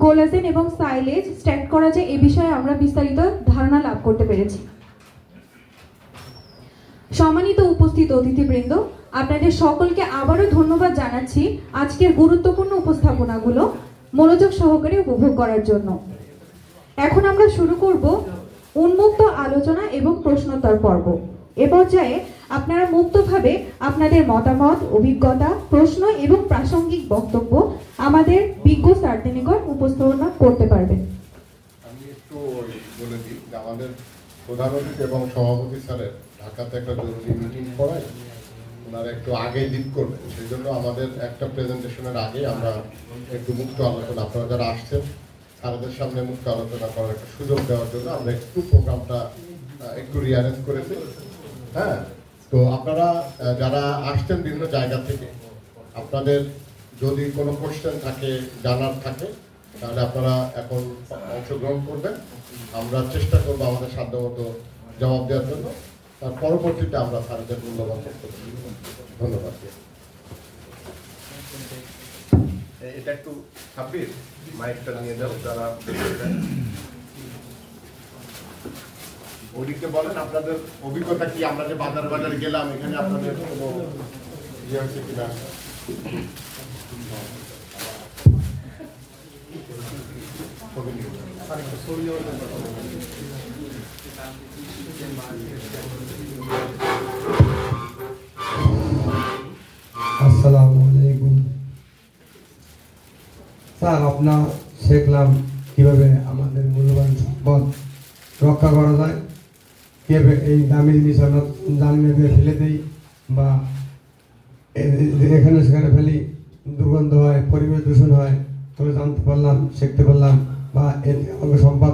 Collagen এবং silage stack করা যায় এই বিষয়ে আমরা বিস্তারিত ধারণা লাভ করতে পেরেছি। সম্মানিত উপস্থিত অতিথিবৃন্দ, আপনাদের সকলকে আবারও ধন্যবাদ জানাচ্ছি আজকের গুরুত্বপূর্ণ উপস্থাপনাগুলো মনোযোগ সহকারে উপভোগ করার জন্য। এখন আমরা শুরু করব উন্মুক্ত আলোচনা এবং প্রশ্নোত্তর পর্ব। এ পর্যায়ে আপনারা মুক্তভাবে আপনাদের মতামত, অভিজ্ঞতা, প্রশ্ন এবং প্রাসঙ্গিক বক্তব্য আমাদের বিজ্ঞ স্যারদের নিকট উপস্থাপনা করতে পারবেন। আমি একটু বলে দিই যে আমাদের প্রধান অতিথি এবং সভাপতি স্যারের ঢাকাতে একটা জরুরি মিটিং করায়, ওনারা একটু আগেই লিড করবেন, সেই জন্য আমাদের একটা প্রেজেন্টেশনের আগে আমরা একটু মুক্ত আলোচনা, আপনারা যারা আসছেন স্যারদের সামনে মুক্ত আলোচনা করার একটা সুযোগ দেওয়ার জন্য আমরা একটু প্রোগ্রামটা একটু রিঅ্যারেঞ্জ করেছি। হ্যাঁ, তো আপনারা যারা আসছেন বিভিন্ন জায়গা থেকে, আপনাদের যদি কোনো কোশ্চেন থাকে, জানার থাকে, তাহলে আপনারা এখন অংশগ্রহণ করবেন। আমরা চেষ্টা করবো আমাদের সাধ্যমতো জবাব দেওয়ার জন্য। তার পরবর্তীতে আমরা স্যারদের মূল্যবান বক্তব্য দিব। ধন্যবাদ। এটা একটু সাব্বির মাইকটা নিয়ে যাও, যারা ওদিকে বলেন আপনাদের অভিজ্ঞতা কি, আমরা যে বাজারে গেলাম এখানে আপনাদের কোনো ইয়ে হয়েছে কিনা। আসসালামু আলাইকুম স্যার, আপনার শিখলাম কিভাবে আমাদের মূল্যবান সম্পদ রক্ষা করা যায়, কিভাবে এই দামি জিনিস আমরা জানিয়ে দিয়ে ফেলে দিই বা এখানে সেখানে ফেলি, দুর্গন্ধ হয়, পরিবেশ দূষণ হয়, তবে জানতে পারলাম, শিখতে পারলাম, বা এতে আমাকে সম্পদ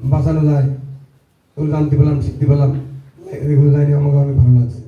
বাঁচানো যায়, ওগুলো জানতে পারলাম, শিখতে পারলাম, এগুলো জানি আমাকে অনেক ভালো লাগছে।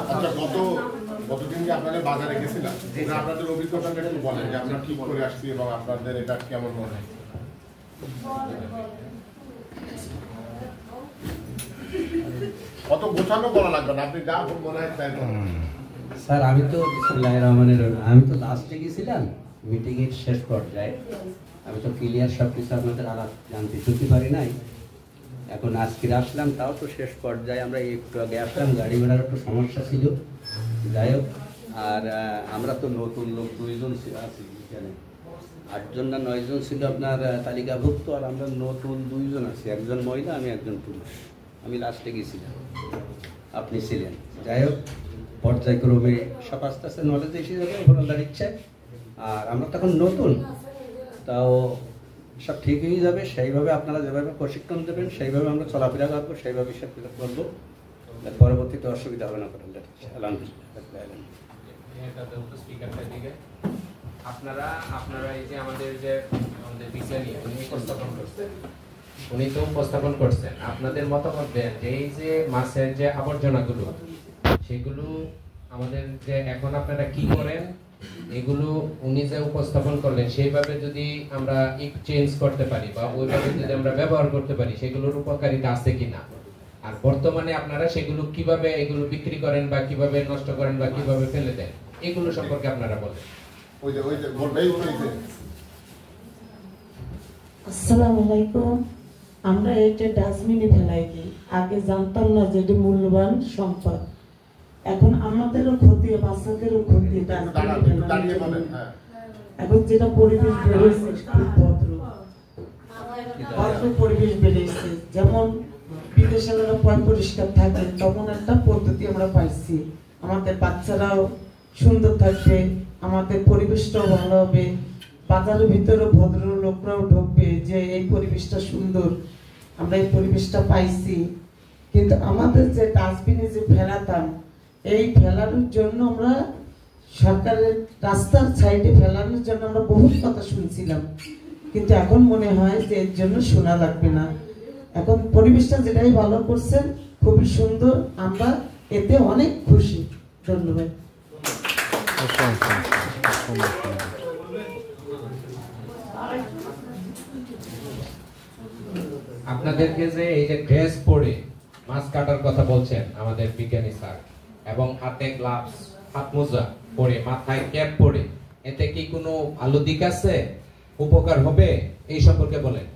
আচ্ছা, গতদিন যে আপনাদের বাজারে গেছিলাম, আপনাদের অভিজ্ঞতাটা একটু বলেন যে আমরা ঠিক করে আসছি এবং আপনাদের এটা কেমন মনে হয়। কত গোছানো বলা লাগবে না, আপনি যা মনে হয় তাই বলেন। স্যার, আমি তো বিসমিল্লাহির রহমানির রহিম, আমি তো লাস্টে গেছিলাম মিটিংয়ের শেষ পর্যায়ে, আমি তো ক্লিয়ার সব কিছু আপনাদের আলাপ জানতে শুনতে পারি নাই। এখন আজকে আসলাম, তাও তো শেষ পর্যায়ে, আমরা একটু আগে আসলাম, গাড়ি ঘোড়ার একটু সমস্যা ছিল, যাই হোক। আর আমরা তো নতুন লোক 2 জন আছি এখানে, 8 জন না 9 জন ছিল আপনার তালিকাভুক্ত, আর আমরা নতুন 2 জন আছি, একজন মহিলা, আমি একজন পুরুষ। আমি লাস্টে গেছিলাম, আপনি ছিলেন। যাই হোক, পর্যায়ক্রমে সব আস্তে আস্তে নলেজ এসে যাবে ওপরওয়ালার ইচ্ছায়। আর আমরা তখন নতুন, তাও সব ঠিক হয়ে যাবে। সেইভাবে আপনারা যেভাবে প্রশিক্ষণ দেবেন সেইভাবে আমরা চলাফেরা করবো, সেইভাবে সব করবো, পরবর্তীতে অসুবিধা হবে না। আপনারা এই যে আমাদের বিষয় নিয়ে উনি তো উপস্থাপন করছেন, আপনাদের মতামত দেন যে এই যে মাছের যে আবর্জনাগুলো, সেগুলো আমাদের যে এখন আপনারা কি করেন, এগুলো উনি যে উপস্থাপন করলেন সেইভাবে যদি আমরা একটু চেঞ্জ করতে পারি বা ওইভাবে যদি আমরা ব্যবহার করতে পারি, সেগুলোর উপকারিতা আছে কিনা, আর বর্তমানে আপনারা সেগুলো কিভাবে এগুলো বিক্রি করেন বা কিভাবে নষ্ট করেন বা কিভাবে ফেলে দেন, এগুলো সম্পর্কে আপনারা বলেন। আসসালামু আলাইকুম। আমরা এটা ডাস্টবিনে ফেলাই দিই, আগে জানতাম না যে এটা মূল্যবান সম্পদ। এখন আমাদেরও ক্ষতি, বাচ্চাদেরও ক্ষতি। এখন যেটা পরিবেশ বেড়েছে, পরিবেশ বেড়েছে, যেমন বিদেশে পরিষ্কার থাকে, তখন একটা পদ্ধতি আমরা পাইছি, আমাদের বাচ্চারাও সুন্দর থাকবে, আমাদের পরিবেশটাও ভালো হবে, বাজারের ভিতরে ভদ্র লোকরাও ঢুকবে যে এই পরিবেশটা সুন্দর, আমরা এই পরিবেশটা পাইছি। কিন্তু আমাদের যে ডাস্টবিনে যে ফেলাতাম, এই ফেলার জন্য আমরা সরকারের রাস্তার সাইডে ফেলানোর জন্য আমরা বহুত কথা শুনছিলাম, কিন্তু এখন মনে হয় যে এর জন্য শোনা লাগবে না। এখন পরিবেশটা যেটাই ভালো করছেন, খুবই সুন্দর, আমরা এতে অনেক খুশি। ধন্যবাদ। আপনাদেরকে যে এই যে ড্রেস পরে মাছ কাটার কথা বলছেন আমাদের বিজ্ঞানী স্যার, এবং হাতে গ্লাভস, হাত মোজা পরে, মাথায় ক্যাপ পরে, এতে কি কোনো ভালো দিক আছে, উপকার হবে, এই সম্পর্কে বলেন।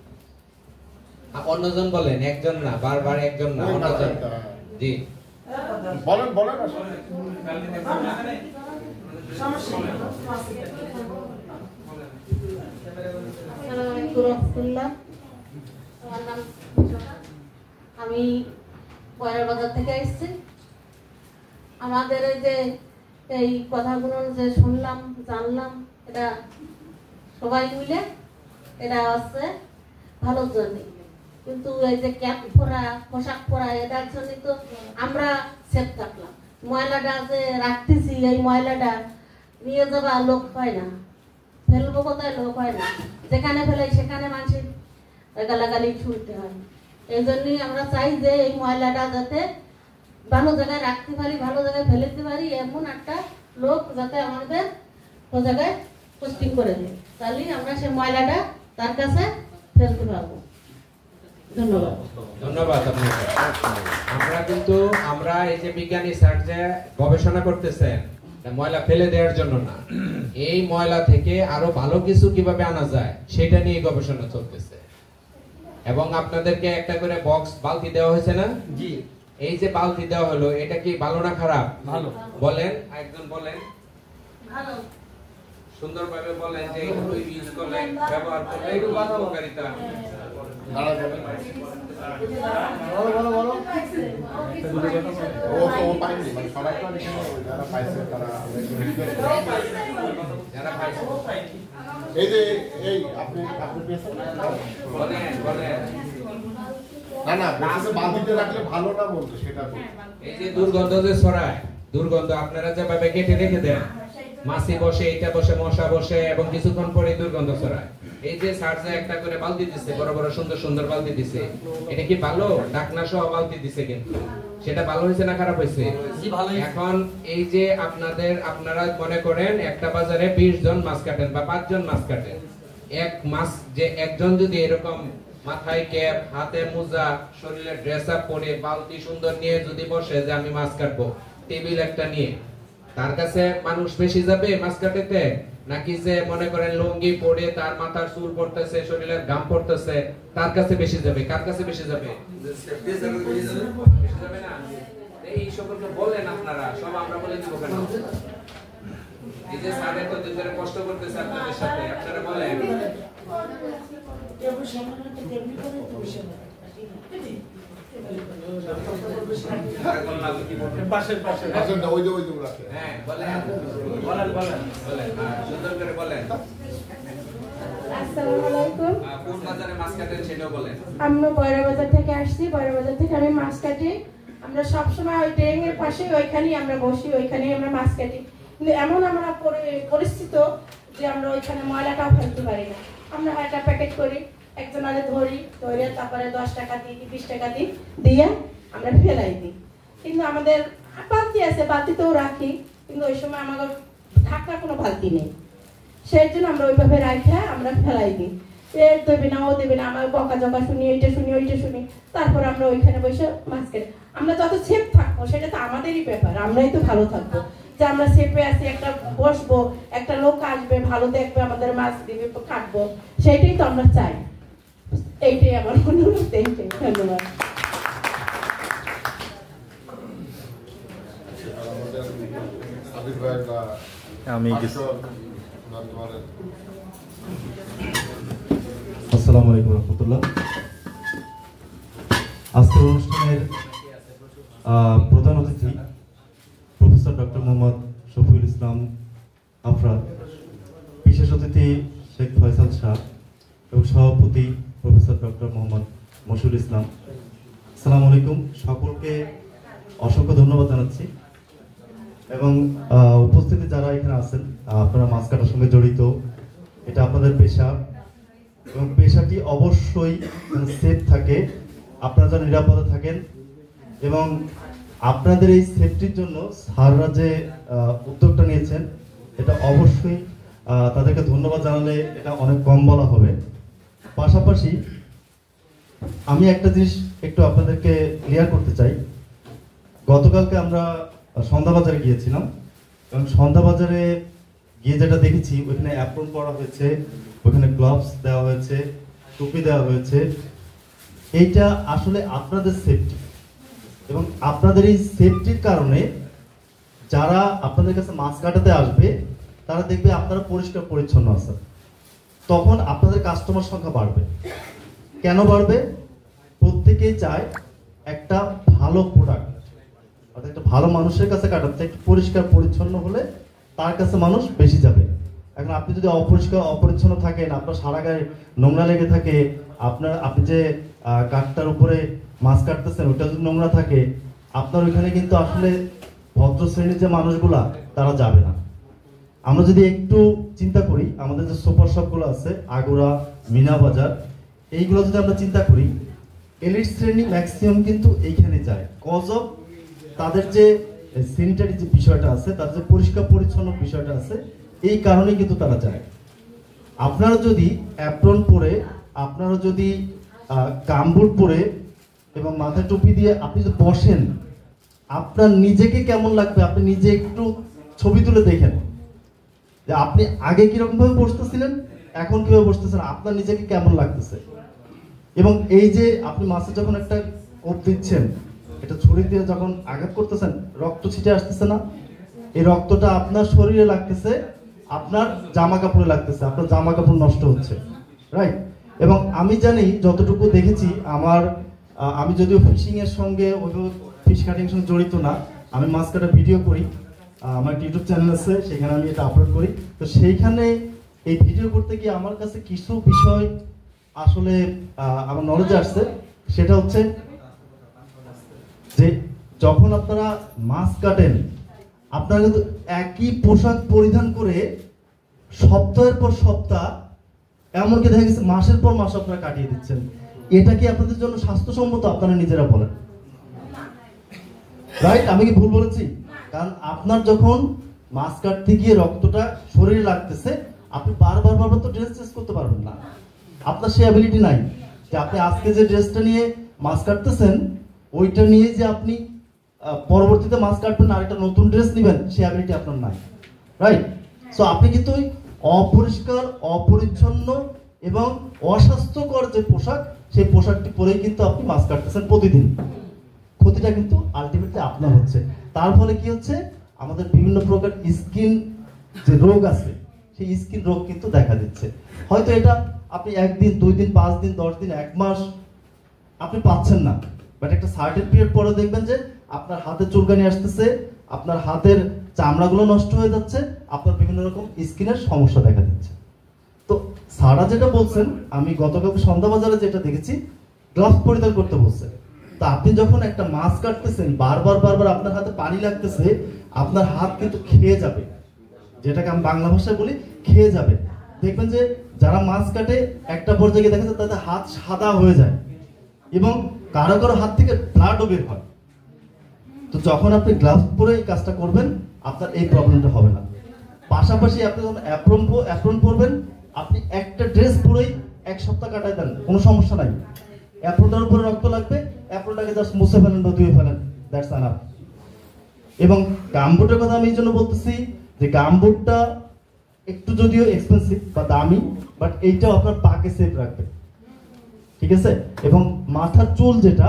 অন্যজন বলেন, একজন না, বারবার একজন না, অন্যজন। জি বলেন বলেন। আমি বয়রা বাজার থেকে এসেছি। আমাদের এই যে এই কথাগুলো যে শুনলাম, জানলাম, এটা সবাই মিলে এটা হচ্ছে ভালোর জন্য। কিন্তু এই যে ক্যাপ পরা, পোশাক পরা, এটার জন্য তো আমরা সেফ থাকলাম। ময়লাটা যে রাখতেছি, এই ময়লাটা নিয়ে যাবা লোক হয় না, ফেলবো কোথায় লোক হয় না, যেখানে ফেলে সেখানে মানুষের গালাগালি শুনতে হয়। এই জন্যই আমরা চাই যে এই ময়লাটা যাতে ভালো জায়গায় রাখতে পারি, ভালো জায়গায় ফেলে দিতে পারি, এমন একটা লোক যাতে আমাদের ও জায়গায় পোস্টিং করে দেয়, তাহলে আমরা সেই ময়লাটা তার কাছে ফেলতে পারবো। ধন্যবাদ। ধন্যবাদ আপনাকে। আমরা এই যে বিজ্ঞানী স্যার যে গবেষণা করতেছেন, ময়লা ফেলে দেওয়ার জন্য না, এই ময়লা থেকে আরো ভালো কিছু কিভাবে আনা যায় সেটা নিয়ে গবেষণা চলতেছে। এবং আপনাদেরকে একটা করে বক্স, বালতি দেওয়া হয়েছে না? জি। এই যে বালতি দেওয়া হলো, এটা কি ভালো না খারাপ? ভালো। বলেন, একজন বলেন, ভালো। সুন্দরভাবে বলেন যে এগুলো ইউজ করলে, ব্যবহার করলে এগুলো উপকারিতা। এই যে এই আপনি পেয়েছেন বলেন বলেন। না না, বালতিতে রাখলে ভালো না বলতো সেটা। এই যে দুর্গন্ধ যে ছড়ায়, দুর্গন্ধ আপনারা যেভাবে কেটে রেখে দেন, মাছি বসে, এটা বসে, মশা বসে, এবং কিছুক্ষণ পরে দুর্গন্ধ ছড়ায়। এই যে সার্জে একটা করে বালতি দিচ্ছে, বড় বড় সুন্দর সুন্দর বালতি দিচ্ছে, এটা কি ভালো? ঢাকনা সহ বালতি দিচ্ছে, কিন্তু সেটা ভালো হয়েছে না খারাপ হয়েছে? এখন এই যে আপনারা মনে করেন একটা বাজারে 20 জন মাছ কাটেন বা 5 জন মাছ কাটেন, এক মাছ যে একজন যদি এরকম মাথায় ক্যাপ, হাতে মোজা, শরীরে ড্রেস আপ পরে, বালতি সুন্দর নিয়ে যদি বসে যে আমি মাছ কাটবো, টেবিল একটা নিয়ে, তার কাছে মানুষ বেশি যাবে মাছ কাটাতে, নাকি যে মনে করেন লুঙ্গি পরে, তার মাথার চুল পড়তেছে, শরীরের ঘাম পড়তেছে, তার কাছে বেশি যাবে? কার কাছে বেশি যাবে? বেশি যাবে না? এই সম্পর্কে বলেন আপনারা সব, আমরা বলে দিব কেন? এই যে স্যার এত দিন ধরে কষ্ট করতেছে আপনাদের সাথে, আপনারা বলেন। আমি বয়রা বাজার থেকে আসছি। বয়রা বাজার থেকে আমি মাছ কাটি। আমরা সবসময় ওই ট্রেন এর পাশে ওইখানেই আমরা বসি, ওইখানেই আমরা মাছ কাটি। কিন্তু এমন আমরা পরিস্থিত যে আমরা ওইখানে ময়লাটাও ফেলতে পারি না। আমরা একটা প্যাকেট করি, একজন আগে ধরি, ধরে তারপরে 10 টাকা দিই, 20 টাকা দিই, দিয়ে আমরা ফেলাই দিই। কিন্তু আমাদের বালতি আছে, বালতিতেও রাখি, কিন্তু ওই সময় আমাদের ঢাকা কোনো বালতি নেই, সেই জন্য আমরা ওইভাবে রাখে আমরা ফেলাই দিই। এর দেবে না, ও দেবে না, আমার বকা জকা শুনি, এইটা শুনি, ওইটা শুনি, তারপর আমরা ওইখানে বসে মাছ কেটে আমরা যত সেফ থাকবো সেটা তো আমাদেরই ব্যাপার, আমরাই তো ভালো থাকবো, যে আমরা সেফে আছি, একটা বসবো, একটা লোক আসবে, ভালো দেখবে, আমাদের মাছ দিবে, কাটবো, সেইটাই তো আমরা চাই। এইটাই আমার অনুরোধ। ধন্যবাদ। আসসালামু আলাইকুম রহমতুল্লাহ। আজকের অনুষ্ঠানের প্রধান অতিথি প্রফেসর ডক্টর মোহাম্মদ শফিউল ইসলাম আফরাদ, বিশেষ অতিথি শেখ ফয়সাল শাহ এবং সভাপতি প্রফেসর ডক্টর মোহাম্মদ মশিউল ইসলাম। আসসালামু আলাইকুম, সকলকে অসংখ্য ধন্যবাদ জানাচ্ছি। এবং উপস্থিতি যারা এখানে আছেন, আপনারা মাছ কাটার সঙ্গে জড়িত, এটা আপনাদের পেশা এবং পেশাটি অবশ্যই সেফ থাকে, আপনারা যেন নিরাপদে থাকেন। এবং আপনাদের এই সেফটির জন্য স্যাররা যে উদ্যোগটা নিয়েছেন এটা অবশ্যই তাদেরকে ধন্যবাদ জানালে এটা অনেক কম বলা হবে। পাশাপাশি আমি একটা জিনিস একটু আপনাদেরকে ক্লিয়ার করতে চাই। গতকালকে আমরা সন্ধ্যা বাজারে গিয়েছিলাম এবং সন্ধ্যা বাজারে গিয়ে যেটা দেখেছি, ওইখানে অ্যাপ্রন করা হয়েছে, ওখানে গ্লাভস দেওয়া হয়েছে, টুপি দেওয়া হয়েছে। এইটা আসলে আপনাদের সেফটি এবং আপনাদের এই সেফটির কারণে যারা আপনাদের কাছে মাছ কাটাতে আসবে তারা দেখবে আপনারা পরিষ্কার পরিচ্ছন্ন আছেন, তখন আপনাদের কাস্টমার সংখ্যা বাড়বে। কেন বাড়বে? প্রত্যেকেই চায় একটা ভালো প্রোডাক্ট, অর্থাৎ একটা ভালো মানুষের কাছে কাটাতে একটু পরিষ্কার পরিচ্ছন্ন হলে তার কাছে মানুষ বেশি যাবে। এখন আপনি যদি অপরিষ্কার অপরিচ্ছন্ন থাকেন, আপনার সারা গায়ে নোংরা লেগে থাকে, আপনি যে কাঠটার উপরে মাছ কাটতেছেন ওটা যদি নোংরা থাকে, আপনার ওইখানে কিন্তু আসলে ভদ্র শ্রেণীর যে মানুষগুলা তারা যাবে না। আমরা যদি একটু চিন্তা করি, আমাদের যে সুপার শপগুলো আছে, আগুরা, মিনা বাজার, এইগুলো যদি আমরা চিন্তা করি, এলিট শ্রেণী ম্যাক্সিমাম কিন্তু এইখানে যায়। কজ অফ তাদের যে স্যানিটারি যে বিষয়টা আছে, তাদের যে পরিষ্কার পরিচ্ছন্ন বিষয়টা আছে, এই কারণেই কিন্তু তারা যায়। আপনারা যদি অ্যাপ্রন পরে, আপনারা যদি গামবুট পরে এবং মাথায় টুপি দিয়ে আপনি যদি বসেন, আপনার নিজেকে কেমন লাগবে আপনি নিজে একটু ছবি তুলে দেখেন যে আপনি আগে কিরকম ভাবে বসতেছিলেন, এখন কিভাবে বসতেছেন, আপনার নিজেকে কেমন লাগতেছে। এবং এই যে আপনি মাছে যখন একটা কোপ দিচ্ছেন, এটা ছুরি দিয়ে যখন আঘাত করতেছেন, রক্ত ছিটে আসতেছে না? এই রক্তটা আপনার শরীরে লাগতেছে, আপনার জামা কাপড়ে লাগতেছে, আপনার জামা কাপড় নষ্ট হচ্ছে, রাইট? এবং আমি জানি, যতটুকু দেখেছি, আমি যদিও ফিশিং এর সঙ্গে ওইভাবে ফিশ কাটিং এর সঙ্গে জড়িত না, আমি মাছ কাটা ভিডিও করি, আমার ইউটিউব চ্যানেল আছে, সেখানে আমি এটা আপলোড করি। তো সেইখানে এই ভিডিও করতে গিয়ে আমার কাছে কিছু বিষয় আসলে আমার নলেজে আসছে। সেটা হচ্ছে যে যখন আপনারা মাছ কাটেন, আপনারা কিন্তু একই পোশাক পরিধান করে সপ্তাহের পর সপ্তাহ, এমনকি দেখা গেছে মাসের পর মাস আপনারা কাটিয়ে দিচ্ছেন। এটা কি আপনাদের জন্য স্বাস্থ্যসম্মত? আপনারা নিজেরা বলেন, রাইট? আমি কি ভুল বলেছি? কারণ আপনার যখন মাছ কাটতে গিয়ে রক্তটা শরীরে লাগতেছে, আপনি বারবার তো ড্রেস চেঞ্জ করতে পারবেন না, আপনার সেই অ্যাবিলিটি নাই যে আপনি আজকে যে ড্রেসটা নিয়ে মাছ কাটতেছেন ওইটা নিয়ে যে আপনি পরবর্তীতে মাছ কাটবেন আর একটা নতুন ড্রেস নেবেন, সেই অ্যাবিলিটি আপনার নাই, রাইট? সো আপনি কিন্তু ওই অপরিষ্কার, অপরিচ্ছন্ন এবং অস্বাস্থ্যকর যে পোশাক, সেই পোশাকটি পরেই কিন্তু আপনি মাছ কাটতেছেন প্রতিদিন। ক্ষতিটা কিন্তু আলটিমেটলি আপনার হচ্ছে। তার ফলে কি হচ্ছে, আমাদের বিভিন্ন প্রকার স্কিন যে রোগ আছে, সেই স্কিন রোগ কিন্তু দেখা দিচ্ছে। হয়তো এটা আপনি 1 দিন, 2 দিন, 5 দিন, 10 দিন, 1 মাস আপনি পাচ্ছেন না, বাট একটা সার্টেন পিরিয়ড পরে দেখবেন যে আপনার হাতে চুলকানি আসতেছে, আপনার হাতের চামড়াগুলো নষ্ট হয়ে যাচ্ছে, আপনার বিভিন্ন রকম স্কিনের সমস্যা দেখা দিচ্ছে। তো সারা যেটা বলছেন, আমি গতকালকে সন্ধ্যা বাজারে যেটা দেখেছি, গ্লাভস পরিধান করতে বলছে। তা আপনি যখন একটা মাছ কাটতেছেন, বারবার আপনার হাতে পানি লাগতেছে, আপনার হাত কিন্তু খেয়ে যাবে, যেটাকে আমি বাংলা ভাষায় বলি খেয়ে যাবে। দেখবেন যে যারা মাছ কাটে একটা পর্যায়ে দেখা যায় তাদের হাত সাদা হয়ে যায় এবং কারো কারো হাত থেকে ব্লাডও বের হয়। তো যখন আপনি গ্লাভস পরে এই কাজটা করবেন, আপনার এই প্রবলেমটা হবে না। পাশাপাশি আপনি যখন অ্যাপ্রন পরবেন, আপনি একটা ড্রেস পরেই 1 সপ্তাহ কাটাই দেন, কোনো সমস্যা নাই। অ্যাপ্রনটার উপরে রক্ত লাগবে, অ্যাপ্রনটাকে জাস্ট মুছে ফেলেন বা ধুয়ে ফেলেন, দ্যাটস এনাফ। এবং গামবুটের কথা আমি এই জন্য বলতেছি যে গামবুটটা একটু যদিও এক্সপেন্সিভ বা দামি, বাট এইটাও আপনার পাকে সেফ রাখবে, ঠিক আছে? এবং মাথার চুল যেটা,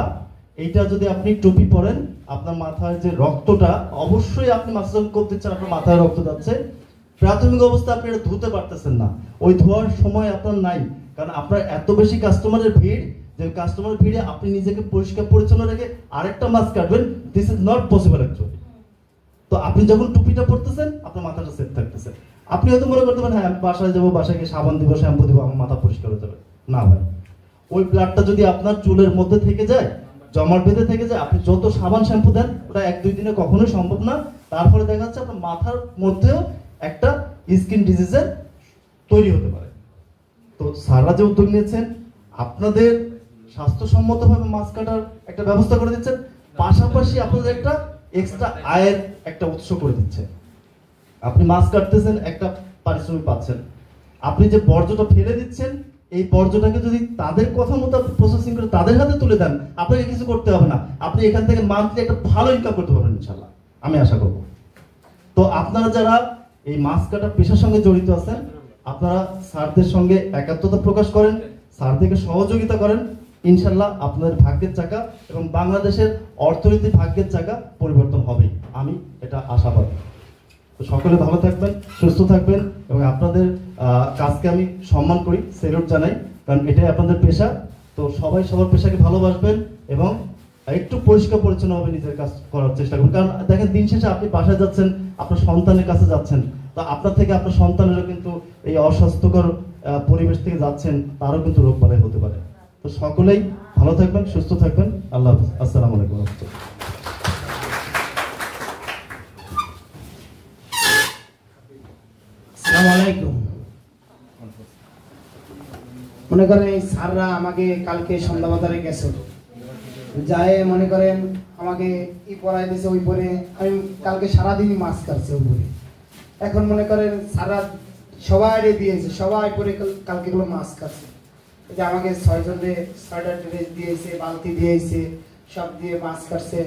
এইটা যদি আপনি টুপি পরেন, আপনার মাথার যে রক্তটা, অবশ্যই আপনি মাথা যখন কোপ দিচ্ছেন আপনার মাথায় রক্ত যাচ্ছে, প্রাথমিক অবস্থা আপনি এটা ধুতে পারতেছেন না, ওই ধোয়ার সময় আপনার নাই, কারণ আপনার এত বেশি কাস্টমারের ভিড়, যে কাস্টমারের ভিড়ে আপনি নিজেকে পরিষ্কার পরিচ্ছন্ন রেখে আরেকটা মাছ কাটবেন, this is not possible actually. তো আপনি যখন টুপিটা পরতেছেন, আপনার মাথাটা সেফ থাকতেছে। আপনি হয়তো মনে করতে পারেন, হ্যাঁ বাসায় যাবো, বাসায় গিয়ে সাবান দিব, শ্যাম্পু দিব, আমার মাথা পরিষ্কার হয়ে যাবে। না ভাই, ওই ব্লাডটা যদি আপনার চুলের মধ্যে থেকে যায়, জমাট বেঁধে থেকে যায়, আপনি যত সাবান শ্যাম্পু দেন, ওটা 1-2 দিনে কখনোই সম্ভব না। তারপরে দেখা যাচ্ছে আপনার মাথার মধ্যেও একটা স্কিন ডিজিজের তৈরি হতে পারে। তো স্যাররা যে উদ্যোগ নিয়েছেন, আপনাদের স্বাস্থ্যসম্মতভাবে মাছ কাটার একটা ব্যবস্থা করে দিচ্ছেন, পাশাপাশি আপনাদের একটা এক্সট্রা আয়ের একটা উৎস করে দিচ্ছে। আপনি মাছ কাটতেছেন, একটা পারিশ্রমিক পাচ্ছেন। আপনি যে বর্জ্যটা ফেলে দিচ্ছেন, এই বর্জ্যটাকে যদি তাদের কথা মতো প্রসেসিং করে তাদের হাতে তুলে দেন, আপনাকে কিছু করতে হবে না, আপনি এখান থেকে মান্থলি একটা ভালো ইনকাম করতে পারবেন ইনশাল্লাহ, আমি আশা করব। তো আপনারা যারা এই মাছ কাটা পেশার সঙ্গে জড়িত আছেন, আপনারা স্যারদের সঙ্গে একাত্মতা প্রকাশ করেন, স্যারদেরকে সহযোগিতা করেন, ইনশাল্লাহ আপনাদের ভাগ্যের চাকা এবং বাংলাদেশের অর্থনীতি ভাগ্যের চাকা পরিবর্তন হবে, আমি এটা আশাবাদী। তো সকলে ভালো থাকবেন, সুস্থ থাকবেন এবং আপনাদের কাজকে আমি সম্মান করি, সেলুট জানাই, কারণ এটাই আপনাদের পেশা। তো সবাই সবার পেশাকে ভালোবাসবেন এবং একটু পরিষ্কার পরিচ্ছন্নভাবে নিজের কাজ করার চেষ্টা করুন। কারণ দেখেন, দিন শেষে আপনি বাসায় যাচ্ছেন, আপনার সন্তানের কাছে যাচ্ছেন, তো আপনার থেকে আপনার সন্তানেরও কিন্তু এই অস্বাস্থ্যকর পরিবেশ থেকে যাচ্ছেন, তারও কিন্তু রোগ বালাই হতে পারে। তো সকলেই ভালো থাকবেন, সুস্থ থাকবেন। আল্লাহ হাফেজ। আসসালামু আলাইকুম। আসসালামু আলাইকুম। মনে করেন এই স্যাররা আমাকে কালকে সন্ধ্যা বাজারে গেছে, যায় মনে করেন আমাকে ই পড়াই দিয়েছে, ওই পরে আমি কালকে সারাদিনই মাছ কাটছে ওই পরে। এখন মনে করেন সারা সবাই দিয়েছে, সবাই পরে কালকে গুলো মাছ কাটছে। যে আমাকে 6 জনের 6টা ড্রেস দিয়েছে, বালতি দিয়েছে, সব দিয়ে মাছ কাটছে,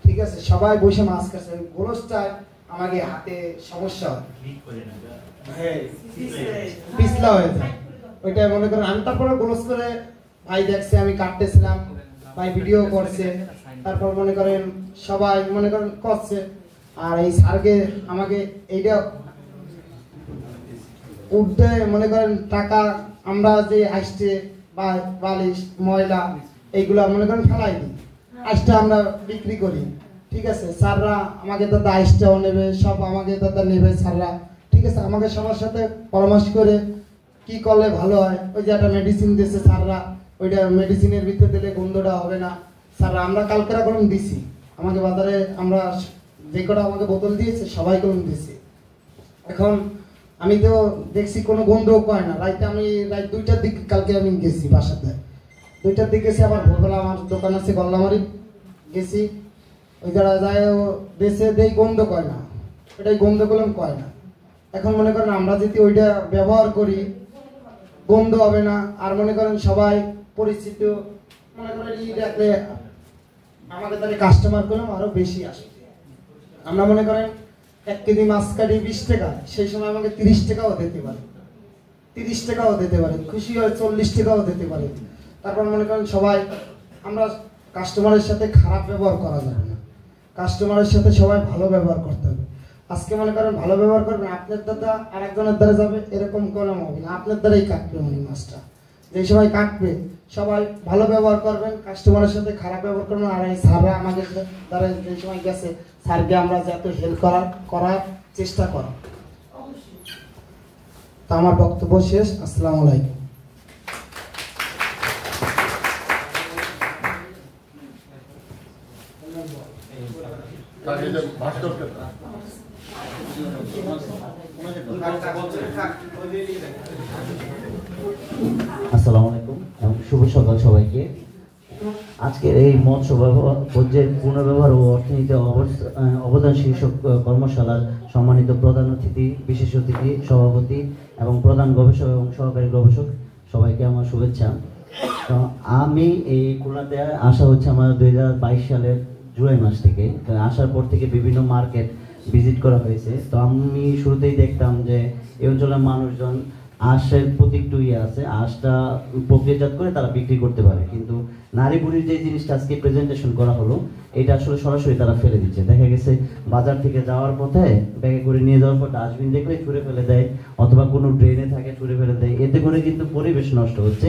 ঠিক আছে, সবাই বসে মাছ কাটছে। গোলসটা আমাকে হাতে সমস্যা হয়, পিছলা হয়ে যায়, ওইটা মনে করেন। আমি তারপরে গোলস করে ভাই দেখছে আমি কাটতেছিলাম, ভাই ভিডিও করছে, তারপর মনে করেন সবাই মনে করেন করছে। আর এই স্যারকে আমাকে এইটা উঠতে মনে করেন টাকা আমরা যে আসছে বা বালিশ ময়লা এইগুলা মনে করেন ফেলাই দিই, আইসটা আমরা বিক্রি করি, ঠিক আছে। স্যাররা আমাকে দাদা আইসটাও নেবে, সব আমাকে দাদা নেবে স্যাররা, ঠিক আছে। আমাকে সবার সাথে পরামর্শ করে কি করলে ভালো হয়, ওই যে একটা মেডিসিন দিয়েছে স্যাররা, ওইটা মেডিসিনের ভিতরে দিলে গন্ধটা হবে না স্যাররা। আমরা কালকেরা কলম দিছি, আমাকে বাজারে আমরা যে কটা আমাকে বোতল দিয়েছে সবাই কলম দিয়েছি। এখন আমি তো দেখছি কোনো গন্ধও পায় না। রাইতে আমি রাত 2টার দিকে কালকে আমি গেছি বাসাতে, 2টার দিকে গেছি, আবার ভোরবেলা আমার দোকান আছে গল্লামারি গেছি, ওই যারা যায় বেছে দেই গন্ধ কয় না, ওইটাই গন্ধ কলম কয় না। এখন মনে করেন আমরা যদি ওইটা ব্যবহার করি গন্ধ হবে না। আর মনে করেন সবাই পরিচিত মনে করেন ই রাখলে আমাদের তাহলে কাস্টমার করলাম আরো বেশি আসে। আমরা মনে করেন 1 কেজি মাছ কাটি 20 টাকা, সেই সময় আমাকে 30 টাকাও দিতে পারে, 30 টাকাও দিতে পারে, খুশি হয় 40 টাকাও দিতে পারে। তারপর মনে করেন সবাই আমরা কাস্টমারের সাথে খারাপ ব্যবহার করা যাবে না, কাস্টমারের সাথে সবাই ভালো ব্যবহার করতে হবে। আজকে মনে করেন ভালো ব্যবহার করবেন, আপনার দাদা আরেকজনের দ্বারা যাবে এরকম কোনো হবে না, আপনার দ্বারাই কাটবে মানে মাছটা। যে সবাই কাটবে সবাই ভালো ব্যবহার করবেন, কাস্টমারের সাথে খারাপ ব্যবহার করবেন। আর এই স্যাররা আমাদের দ্বারা যে সময় গেছে, স্যারকে আমরা যত হেল্প করার চেষ্টা করা। তো আমার বক্তব্য শেষ। আসসালামু আলাইকুম। আসসালামু আলাইকুম এবং শুভ সকাল সবাইকে। আজকের এই মৎস্য পর্যায়ের পুনর্ব্যবহার ও অর্থনীতি অবদান শীর্ষক কর্মশালার সম্মানিত প্রধান অতিথি, বিশেষ অতিথি, সভাপতি এবং প্রধান গবেষক এবং সহকারী গবেষক সবাইকে আমার শুভেচ্ছা। তো আমি এই খুলনাতে আসা হচ্ছে আমার 2022 সালের জুলাই মাস থেকে। আসার পর থেকে বিভিন্ন মার্কেট ভিজিট করা হয়েছে। তো আমি শুরুতেই দেখতাম যে এই অঞ্চলের মানুষজন আঁশের প্রতি একটু আছে, আঁশটা প্রক্রিয়াজাত করে তারা বিক্রি করতে পারে, কিন্তু নারী বুড়ির যে জিনিসটা আজকে প্রেজেন্টেশন করা হলো এটা আসলে সরাসরি তারা ফেলে দিচ্ছে। দেখা গেছে বাজার থেকে যাওয়ার পথে ব্যাগে করে নিয়ে যাওয়ার পর ডাস্টবিন দেখলে ছুঁড়ে ফেলে দেয়, অথবা কোনো ড্রেনে থাকে ছুঁড়ে ফেলে দেয়, এতে করে কিন্তু পরিবেশ নষ্ট হচ্ছে।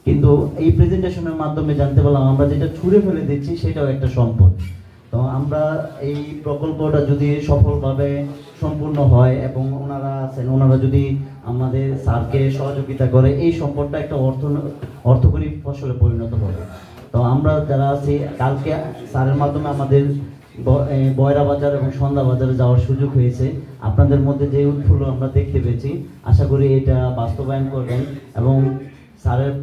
কিন্তু এই প্রেজেন্টেশনের মাধ্যমে জানতে পারলাম আমরা যেটা ছুঁড়ে ফেলে দিচ্ছি সেটাও একটা সম্পদ। তো আমরা এই প্রকল্পটা যদি সফলভাবে সম্পূর্ণ হয় এবং ওনারা আছেন ওনারা যদি আমাদের স্যারকে সহযোগিতা করে, এই সম্পদটা একটা অর্থকরী ফসলে পরিণত হবে। তো আমরা যারা আছি কালকে স্যারের মাধ্যমে আমাদের বয়রা বাজার এবং সন্ধ্যা বাজারে যাওয়ার সুযোগ হয়েছে। আপনাদের মধ্যে যে উৎফুল্ল আমরা দেখতে পেয়েছি, আশা করি এটা বাস্তবায়ন করবেন এবং স্যারের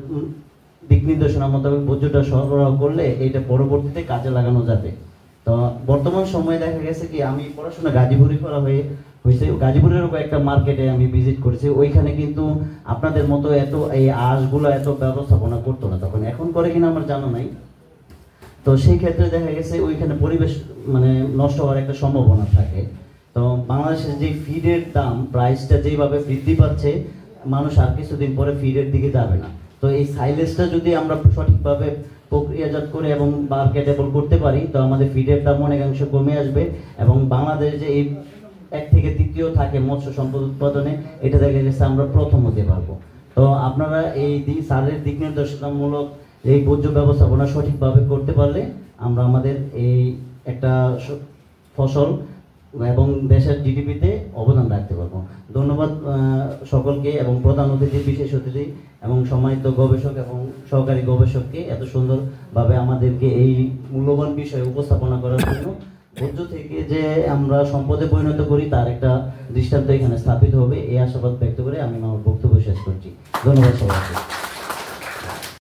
দিক নির্দেশনা মোতাবেক বর্জ্যটা সরবরাহ করলে এটা পরবর্তীতে কাজে লাগানো যাবে। তো বর্তমান সময়ে দেখা গেছে কি, আমি পড়াশোনা গাজীপুরে করা হয়েছে, গাজীপুরেরও কয়েকটা মার্কেটে আমি ভিজিট করেছি। ওইখানে কিন্তু আপনাদের মতো এত এই আঁশগুলো এত ব্যবস্থাপনা করতো না তখন, এখন করে কিনা আমার জানা নাই। তো সেই ক্ষেত্রে দেখা গেছে ওইখানে পরিবেশ মানে নষ্ট হওয়ার একটা সম্ভাবনা থাকে। তো বাংলাদেশের যে ফিডের দাম প্রাইসটা যেভাবে বৃদ্ধি পাচ্ছে, মানুষ আর কিছুদিন পরে ফিডের দিকে যাবে না। তো এই সাইলেজটা যদি আমরা সঠিকভাবে প্রক্রিয়াজাত করে এবং মার্কেটেবল করতে পারি, তো আমাদের ফিডের দাম অনেকাংশ কমে আসবে এবং বাংলাদেশ যে এই 1 থেকে 3 থাকে মৎস্য সম্পদ উৎপাদনে, এটা দেখা গেছে আমরা প্রথম হতে পারবো। তো আপনারা এই স্যারের দিক নির্দেশনামূলক এই বর্জ্য ব্যবস্থাপনা সঠিকভাবে করতে পারলে আমরা আমাদের এই একটা ফসল এবং দেশের জিডিপিতে অবদান রাখতে পারবো। ধন্যবাদ সকলকে এবং প্রধান অতিথি, বিশেষ অতিথি এবং সম্মানিত গবেষক এবং সহকারী গবেষককে এত সুন্দরভাবে আমাদেরকে এই মূল্যবান বিষয় উপস্থাপনা করার জন্য। বর্জ্য থেকে যে আমরা সম্পদে পরিণত করি তার একটা দৃষ্টান্ত এখানে স্থাপিত হবে, এই আশাবাদ ব্যক্ত করে আমি আমার বক্তব্য শেষ করছি। ধন্যবাদ সবাইকে।